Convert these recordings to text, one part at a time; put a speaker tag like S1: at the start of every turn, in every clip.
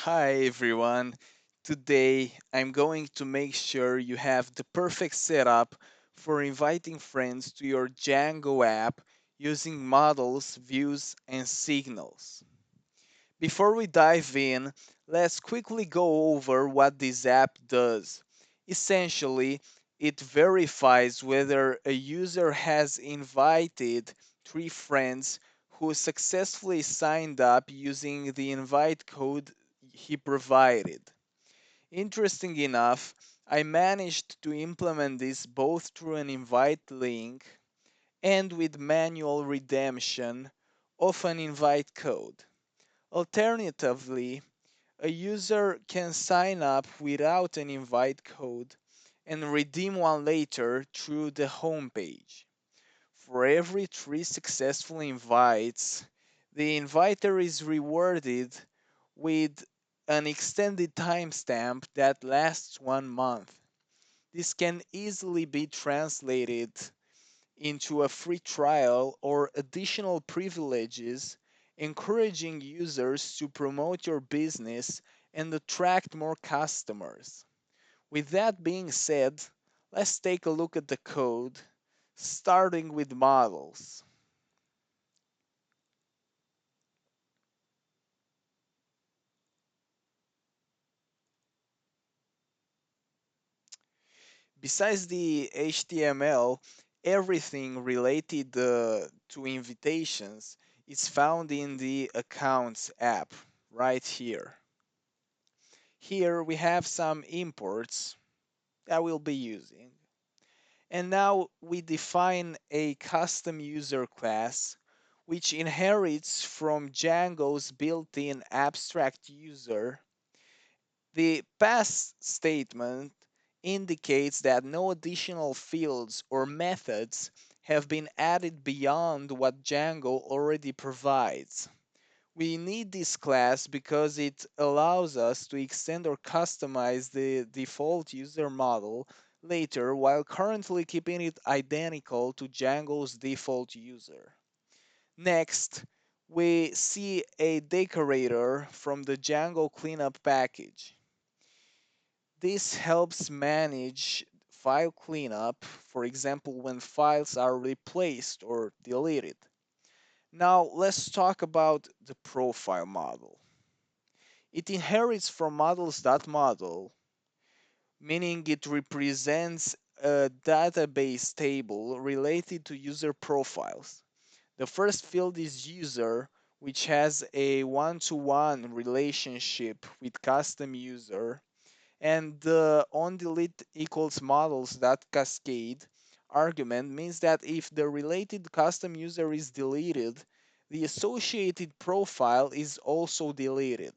S1: Hi everyone. Today I'm going to make sure you have the perfect setup for inviting friends to your Django app using models, views, and signals. Before we dive in, let's quickly go over what this app does. Essentially, it verifies whether a user has invited three friends who successfully signed up using the invite code he provided. Interesting enough, I managed to implement this both through an invite link and with manual redemption of an invite code. Alternatively, a user can sign up without an invite code and redeem one later through the homepage. For every three successful invites, the inviter is rewarded with an extended timestamp that lasts 1 month. This can easily be translated into a free trial or additional privileges, encouraging users to promote your business and attract more customers. With that being said, let's take a look at the code, starting with models. Besides the HTML, everything related to invitations is found in the Accounts app right here. Here we have some imports that we'll be using. And now we define a custom user class which inherits from Django's built-in abstract user. The pass statement indicates that no additional fields or methods have been added beyond what Django already provides. We need this class because it allows us to extend or customize the default user model later while currently keeping it identical to Django's default user. Next, we see a decorator from the Django cleanup package. This helps manage file cleanup, for example, when files are replaced or deleted. Now, let's talk about the profile model. It inherits from models.model, meaning it represents a database table related to user profiles. The first field is user, which has a one-to-one relationship with custom user, and the onDelete equals models.cascade argument means that if the related custom user is deleted, the associated profile is also deleted.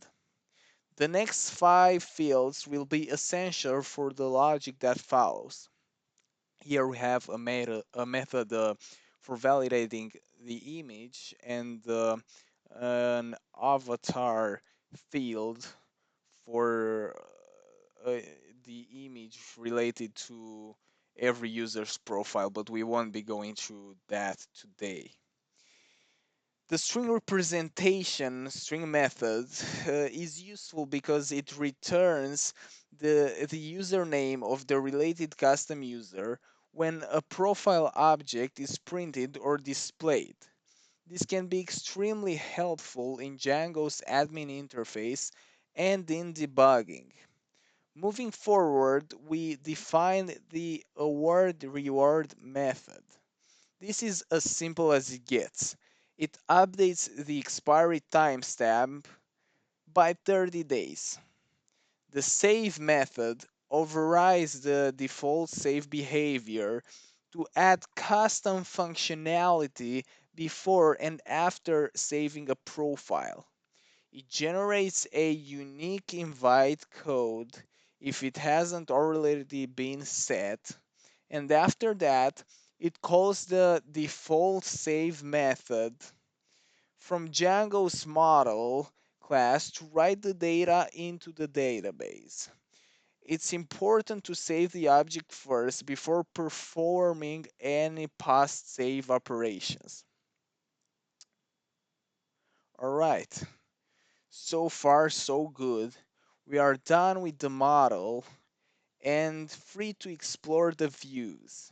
S1: The next five fields will be essential for the logic that follows. Here we have a method for validating the image and an avatar field for uh, the image related to every user's profile, but we won't be going through that today. The string representation string method is useful because it returns the username of the related custom user when a profile object is printed or displayed. This can be extremely helpful in Django's admin interface and in debugging. Moving forward, we define the award reward method. This is as simple as it gets. It updates the expiry timestamp by 30 days. The save method overrides the default save behavior to add custom functionality before and after saving a profile. It generates a unique invite code if it hasn't already been set, and after that, it calls the default save method from Django's model class to write the data into the database. It's important to save the object first before performing any post save operations. Alright, So far, so good. We are done with the model and free to explore the views.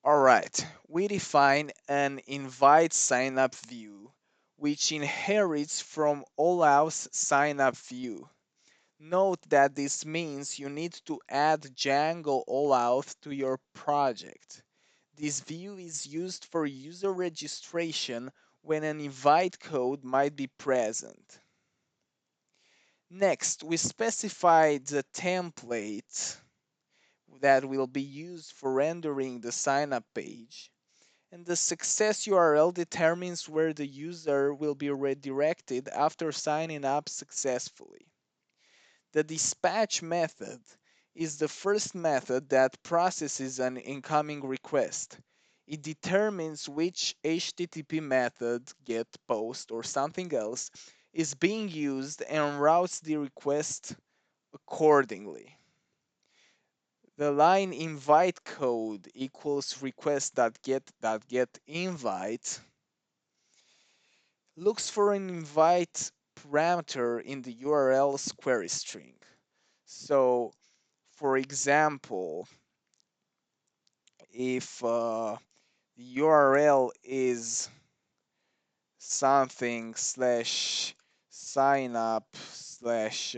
S1: Alright, we define an invite signup view, which inherits from allows signup view. Note that this means you need to add Django allows to your project. This view is used for user registration when an invite code might be present. Next, we specify the template that will be used for rendering the signup page, and the success URL determines where the user will be redirected after signing up successfully. The dispatch method is the first method that processes an incoming request. It determines which HTTP method, get, post, or something else, is being used and routes the request accordingly. The line invite code equals request.get.get invite looks for an invite parameter in the URL's query string. So, for example, if the URL is something slash sign up slash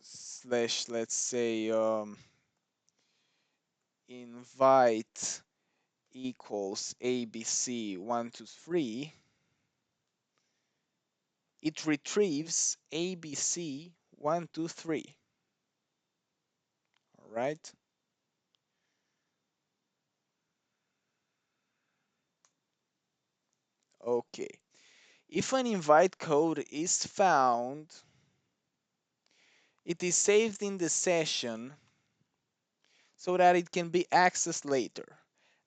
S1: slash, let's say, invite equals abc123, it retrieves abc123. All right. Okay. If an invite code is found, it is saved in the session so that it can be accessed later.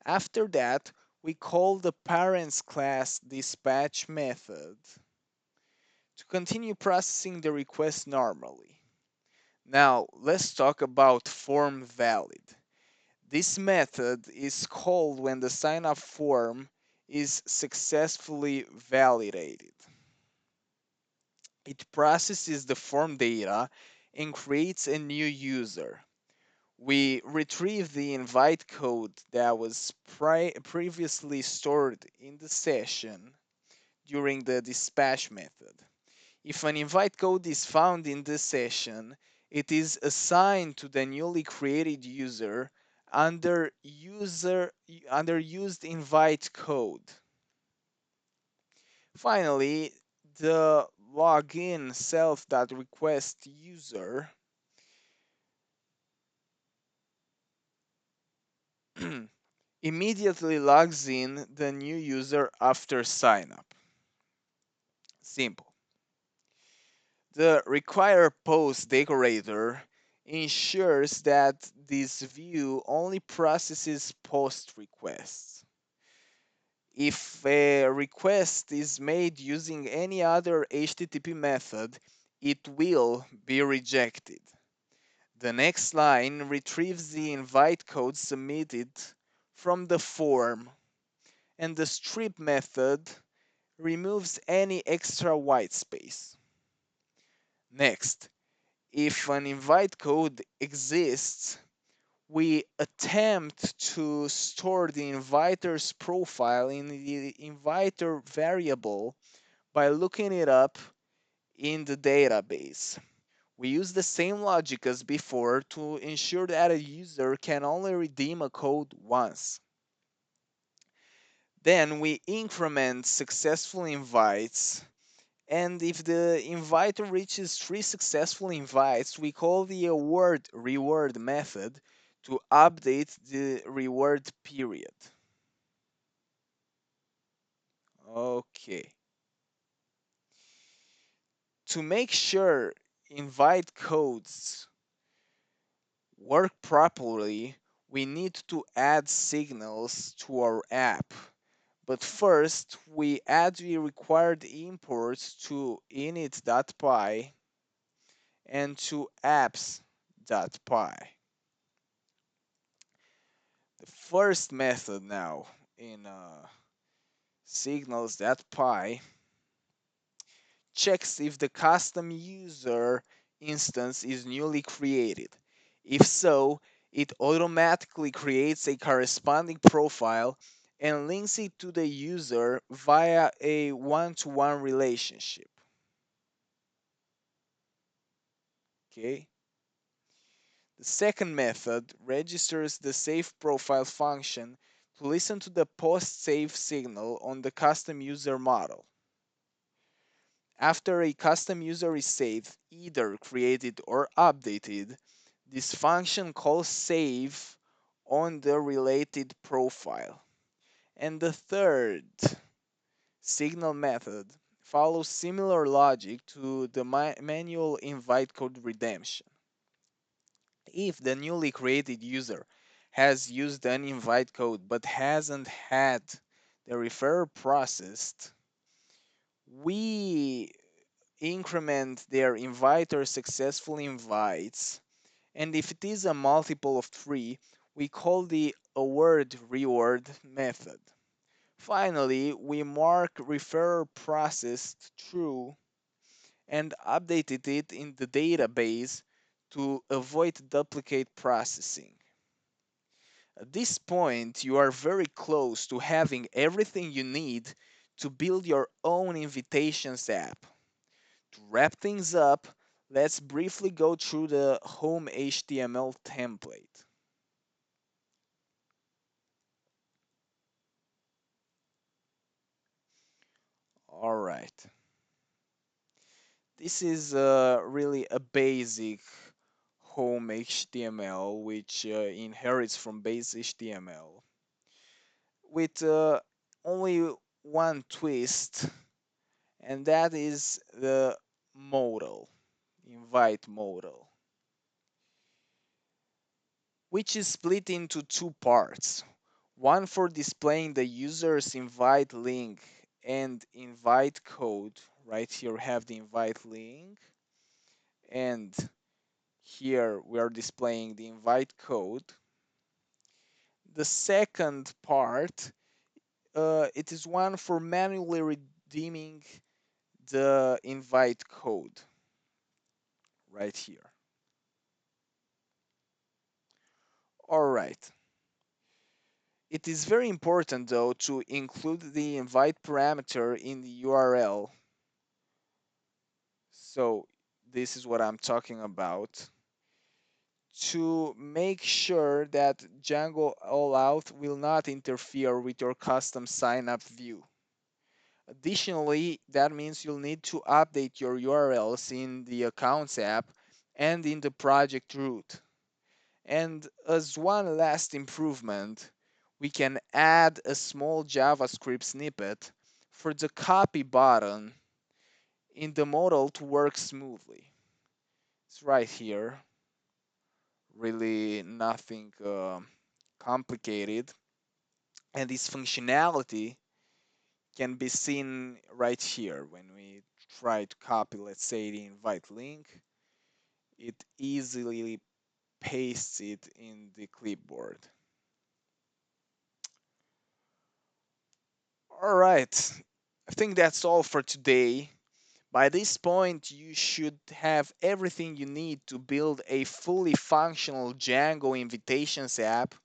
S1: After that, we call the parents class dispatch method to continue processing the request normally. Now, let's talk about form valid. This method is called when the sign-up form is successfully validated. It processes the form data and creates a new user. We retrieve the invite code that was previously stored in the session during the dispatch method. If an invite code is found in the session, it is assigned to the newly created user under used invite code. Finally, the login self.request user immediately logs in the new user after signup. Simple. The require post decorator ensures that this view only processes post requests. If a request is made using any other HTTP method, it will be rejected. The next line retrieves the invite code submitted from the form, and the strip method removes any extra white space. Next, if an invite code exists, we attempt to store the inviter's profile in the inviter variable by looking it up in the database. We use the same logic as before to ensure that a user can only redeem a code once. Then we increment successful invites, and if the inviter reaches 3 successful invites, we call the award reward method to update the reward period. Okay. To make sure invite codes work properly, we need to add signals to our app. But first, we add the required imports to init.py and to apps.py. The first method now in signals.py checks if the custom user instance is newly created. If so, it automatically creates a corresponding profile and links it to the user via a one-to-one relationship. Okay. The second method registers the save profile function to listen to the post save signal on the custom user model. After a custom user is saved, either created or updated, this function calls save on the related profile. And the third signal method follows similar logic to the manual invite code redemption. If the newly created user has used an invite code but hasn't had the referral processed, we increment their inviter successful invites, and if it is a multiple of 3, we call the award reward method. Finally, we mark referral processed true and updated it in the database to avoid duplicate processing. At this point, you are very close to having everything you need to build your own invitations app. To wrap things up, let's briefly go through the Home.html template. Alright, this is really a basic Home.html which inherits from base HTML with only one twist, and that is the modal, invite modal, which is split into two parts. One for displaying the user's invite link and invite code. Right here we have the invite link, and here we are displaying the invite code. The second part, it is one for manually redeeming the invite code right here. All right. It is very important though to include the invite parameter in the URL. So this is what I'm talking about. To make sure that Django Allout will not interfere with your custom sign-up view. Additionally, that means you'll need to update your URLs in the Accounts app and in the project root. And as one last improvement, we can add a small JavaScript snippet for the copy button in the modal to work smoothly. It's right here. Really nothing complicated. And this functionality can be seen right here when we try to copy, let's say, the invite link. It easily pastes it in the clipboard. All right, I think that's all for today. By this point, you should have everything you need to build a fully functional Django invitations app,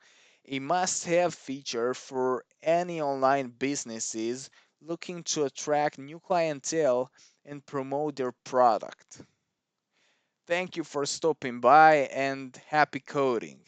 S1: a must-have feature for any online businesses looking to attract new clientele and promote their product. Thank you for stopping by and happy coding.